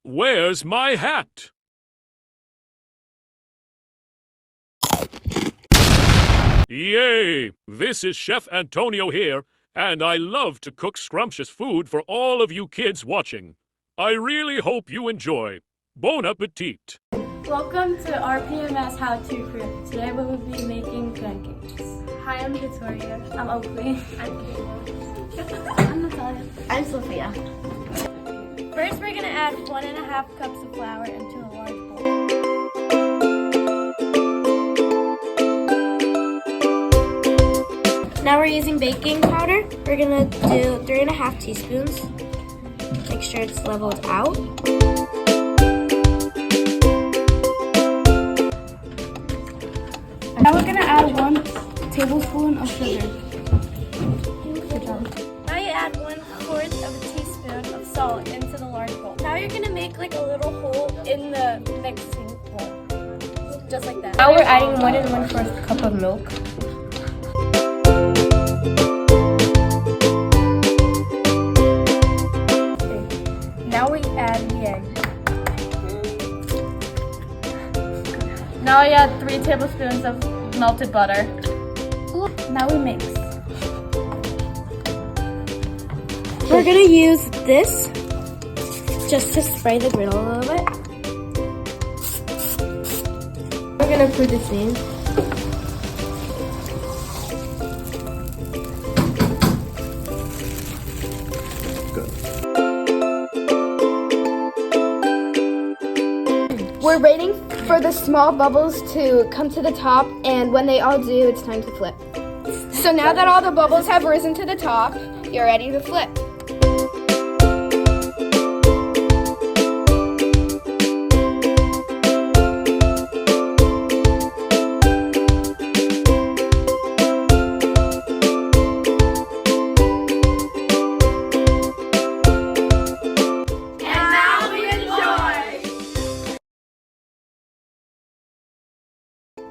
Where's my hat? Yay! This is Chef Antonio here, and I love to cook scrumptious food for all of you kids watching. I really hope you enjoy. Bon appetit! Welcome to RPMS How To Crew. Today we will be making pancakes. Hi, I'm Victoria. I'm Oakley. I'm Kayla. I'm Natalia. I'm Sophia. First, we're gonna add 1.5 cups of flour into a large bowl. Now we're using baking powder. We're gonna do 3.5 teaspoons. Make sure it's leveled out. Now we're gonna add 1 tablespoon of sugar. Good job. Now you add 1/4 of a teaspoon of salt into the large bowl. Now you're gonna make like a little hole in the mixing bowl. Just like that. Now we're adding 1 1/4 cup of milk. Now we add the egg. Now I add 3 tablespoons of melted butter. Now we mix. We're gonna use this just to spray the griddle a little bit. We're gonna put this in. We're waiting for the small bubbles to come to the top, and when they all do, it's time to flip. So now that all the bubbles have risen to the top, you're ready to flip.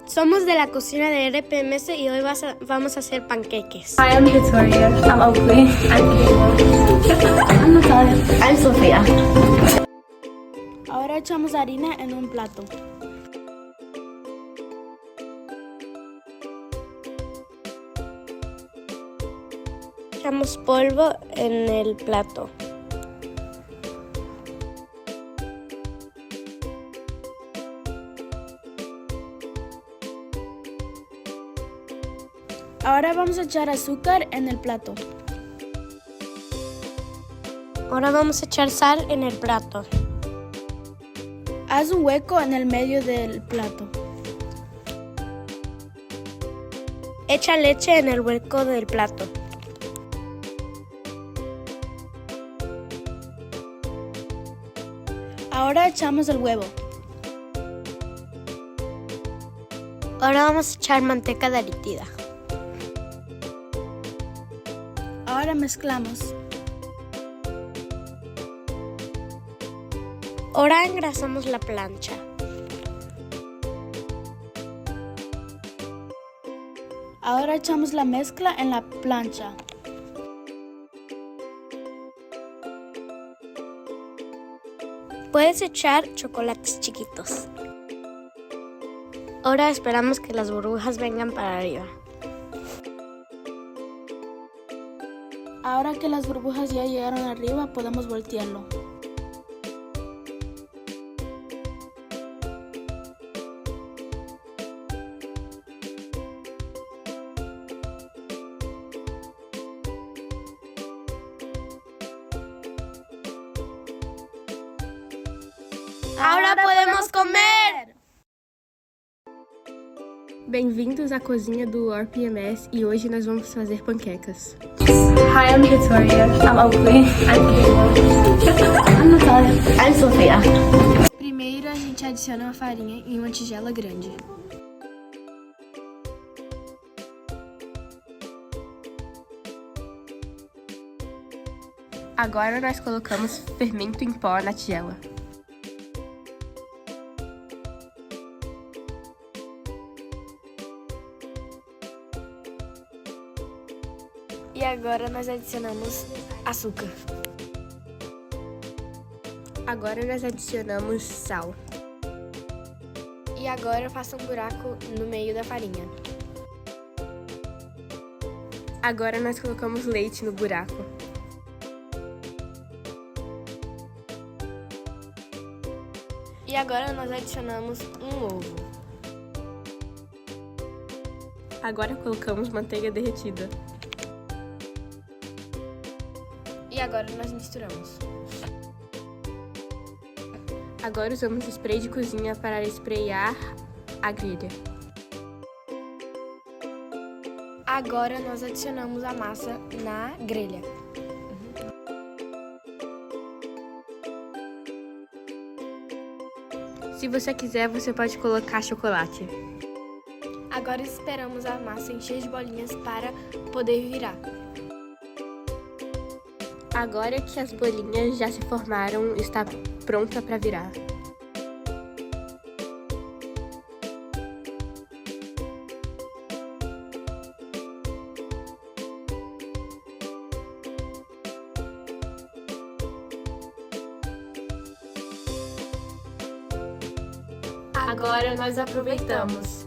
Somos de la cocina de RPMS y hoy vamos a hacer panqueques. Hi, I'm Victoria. I'm Oakley. I'm Kayla. I'm Natalia. I'm Sofía. Ahora echamos harina en un plato. Echamos polvo en el plato. Ahora vamos a echar azúcar en el plato. Ahora vamos a echar sal en el plato. Haz un hueco en el medio del plato. Echa leche en el hueco del plato. Ahora echamos el huevo. Ahora vamos a echar manteca derretida. Ahora mezclamos. Ahora engrasamos la plancha. Ahora echamos la mezcla en la plancha. Puedes echar chocolates chiquitos. Ahora esperamos que las burbujas vengan para arriba. Ahora que las burbujas ya llegaron arriba, podemos voltearlo. Ahora podemos comer! Bem-vindos à cozinha do RPMS e hoje nós vamos fazer panquecas. Hi, I'm Victoria. I'm Oakley. I'm Kayla. I'm Natalia. I'm Sofia. Primeiro a gente adiciona a farinha em uma tigela grande. Agora nós colocamos fermento em pó na tigela. E agora nós adicionamos açúcar. Agora nós adicionamos sal. E agora faça um buraco no meio da farinha. Agora nós colocamos leite no buraco. E agora nós adicionamos um ovo. Agora colocamos manteiga derretida. E agora nós misturamos. Agora usamos spray de cozinha para sprayar a grelha. Agora nós adicionamos a massa na grelha. Se você quiser, você pode colocar chocolate. Agora esperamos a massa encher de bolinhas para poder virar. Agora que as bolinhas já se formaram, está pronta para virar. Agora nós aproveitamos.